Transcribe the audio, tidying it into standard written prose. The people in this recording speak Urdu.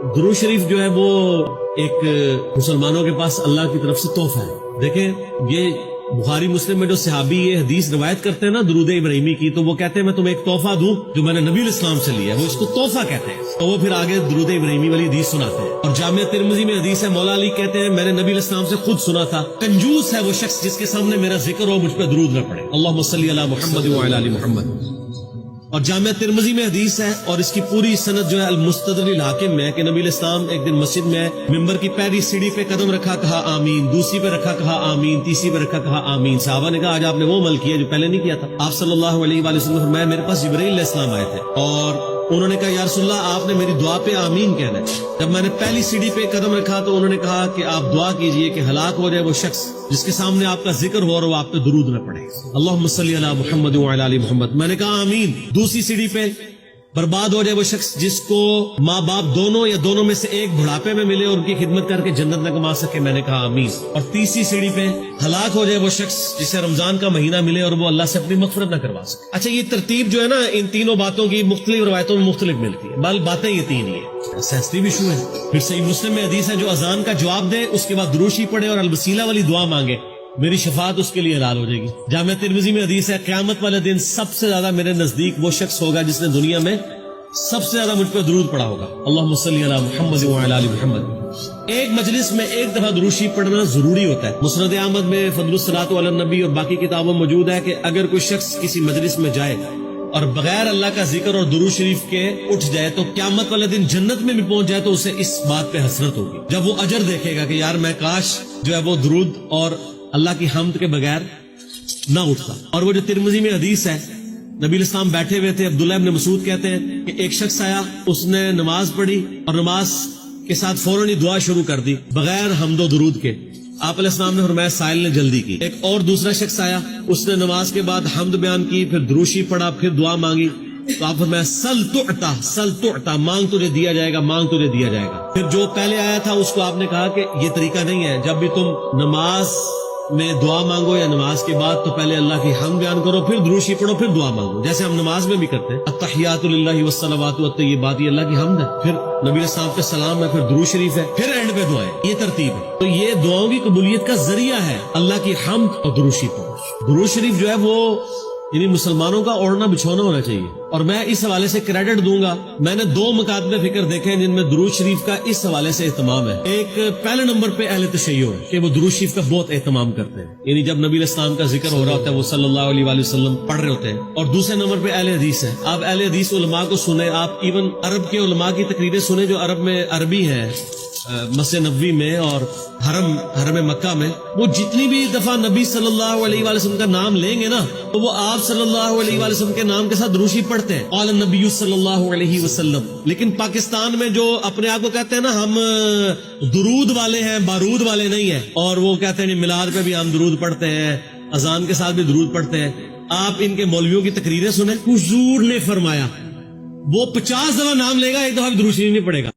درود شریف جو ہے وہ ایک مسلمانوں کے پاس اللہ کی طرف سے تحفہ ہے. دیکھیں یہ بخاری مسلم میں جو صحابی یہ حدیث روایت کرتے ہیں نا درود ابراہیمی کی، تو وہ کہتے ہیں میں تمہیں ایک تحفہ دوں جو میں نے نبی الاسلام سے لیا ہے، وہ اس کو تحفہ کہتے ہیں. تو وہ پھر آگے درود ابراہیمی والی حدیث سناتے ہیں. اور جامع ترمذی میں حدیث ہے، مولا علی کہتے ہیں میں نے نبی الاسلام سے خود سنا تھا، کنجوس ہے وہ شخص جس کے سامنے میرا ذکر ہو مجھ پہ درود نہ پڑے. اللہم صلی علی محمد وعلی آل محمد. اور جامع ترمذی میں حدیث ہے اور اس کی پوری سند جو ہے المستدرک الحاکم میں کہ نبی الاسلام ایک دن مسجد میں ممبر کی پہلی سیڑھی پہ قدم رکھا، کہا آمین، دوسری پہ رکھا، کہا آمین، تیسری پہ رکھا، کہا آمین. صحابہ نے کہا آج آپ نے وہ عمل کیا جو پہلے نہیں کیا تھا. آپ صلی اللہ علیہ وآلہ وسلم فرمایا میرے پاس جبرائیل علیہ السلام آئے تھے اور انہوں نے کہا یا رسول اللہ آپ نے میری دعا پہ آمین کہنا ہے. جب میں نے پہلی سیڑھی پہ قدم رکھا تو انہوں نے کہا کہ آپ دعا کیجئے کہ ہلاک ہو جائے وہ شخص جس کے سامنے آپ کا ذکر ہو اور وہ آپ پہ درود نہ پڑے. اللہم صلی علی محمد وعلی آل محمد. میں نے کہا آمین. دوسری سیڑھی پہ برباد ہو جائے وہ شخص جس کو ماں باپ دونوں یا دونوں میں سے ایک بڑھاپے میں ملے اور ان کی خدمت کر کے جنت نہ کما سکے. میں نے کہا آمین. اور تیسری سیڑھی پہ ہلاک ہو جائے وہ شخص جسے رمضان کا مہینہ ملے اور وہ اللہ سے اپنی مغفرت نہ کروا سکے. اچھا یہ ترتیب جو ہے نا ان تینوں باتوں کی مختلف روایتوں میں مختلف ملتی ہے، بل باتیں یہ تین ہی ہیں. سینسٹیو ایشو ہے. پھر صحیح مسلم میں حدیث ہے جو اذان کا جواب دے اس کے بعد درود شریف پڑھے اور الوسیلہ والی دعا مانگے میری شفاعت اس کے لیے حلال ہو جائے گی. جامع ترمذی میں حدیث ہے قیامت والے دن سب سے زیادہ میرے نزدیک وہ شخص ہوگا جس نے دنیا میں سب سے زیادہ مجھ پہ درود پڑا ہوگا. اللہم صلی علی محمد وعلی آل محمد. ایک مجلس میں ایک دفعہ درود شریف پڑھنا ضروری ہوتا ہے. مسند احمد میں فضل الصلاۃ علی النبی اور باقی کتابوں میں موجود ہے کہ اگر کوئی شخص کسی مجلس میں جائے اور بغیر اللہ کا ذکر اور درود شریف کے اٹھ جائے تو قیامت والے دن جنت میں بھی پہنچ جائے تو اسے اس بات پہ حسرت ہوگی جب وہ اجر دیکھے گا کہ یار میں کاش جو ہے وہ درود اور اللہ کی حمد کے بغیر نہ اٹھتا. اور وہ جو ترمذی میں حدیث ہے نبی الاسلام بیٹھے ہوئے تھے، عبداللہ ابن مسعود کہتے ہیں کہ ایک شخص آیا، اس نے نماز پڑھی اور نماز کے ساتھ فوراً ہی دعا شروع کر دی بغیر حمد و درود کے. آپ علیہ السلام نے فرمایا سائل نے جلدی کی. ایک اور دوسرا شخص آیا، اس نے نماز کے بعد حمد بیان کی، پھر درود شریف پڑھا، پھر دعا مانگی. تو آپ فرمایا سل تعطا، سل تعطا، مانگ تجھے دیا جائے گا، مانگ تجھے دیا جائے گا. پھر جو پہلے آیا تھا اس کو آپ نے کہا کہ یہ طریقہ نہیں ہے، جب بھی تم نماز میں دعا مانگو یا نماز کے بعد تو پہلے اللہ کی حمد بیان کرو، پھر درود شریف پڑھو، پھر دعا مانگو، جیسے ہم نماز میں بھی کرتے ہیں التحیات للہ والصلوات والطیبات، یہ اللہ کی حمد ہے، پھر نبی السلام کے سلام ہے، پھر درود شریف ہے، پھر اینڈ پہ دعائیں. یہ ترتیب ہے. تو یہ دعاؤں کی قبولیت کا ذریعہ ہے اللہ کی حمد اور درود شریف. درود شریف جو ہے وہ یعنی مسلمانوں کا اوڑھنا بچھونا ہونا چاہیے. اور میں اس حوالے سے کریڈٹ دوں گا، میں نے 2 مکاتب فکر دیکھے ہیں جن میں درود شریف کا اس حوالے سے اہتمام ہے. ایک پہلے نمبر پہ اہل تشیع ہے کہ وہ درود شریف کا بہت اہتمام کرتے ہیں، یعنی جب نبی علیہ السلام کا ذکر ہو رہا ہوتا ہے وہ صلی اللہ علیہ وآلہ وسلم پڑھ رہے ہوتے ہیں. اور دوسرے نمبر پہ اہل حدیث ہے. آپ اہل حدیث علماء کو سنیں، آپ ایون عرب کے علماء کی تقریریں سنیں جو عرب میں عربی ہیں مسجد نبوی میں اور حرم مکہ میں. وہ جتنی بھی دفعہ نبی صلی اللہ علیہ وآلہ وسلم کا نام لیں گے نا تو وہ آپ صلی اللہ علیہ وآلہ وسلم کے نام کے ساتھ درود شریف پڑھتے ہیں قال النبی صلی اللہ علیہ وسلم. لیکن پاکستان میں جو اپنے آپ کو کہتے ہیں نا ہم درود والے ہیں، بارود والے نہیں ہیں، اور وہ کہتے ہیں میلاد پہ بھی ہم درود پڑھتے ہیں، اذان کے ساتھ بھی درود پڑھتے ہیں. آپ ان کے مولویوں کی تقریریں سنیں، حضور نے فرمایا وہ 50 دفعہ نام لے گا، ایک دفعہ بھی درود شریف نہیں پڑھے گا.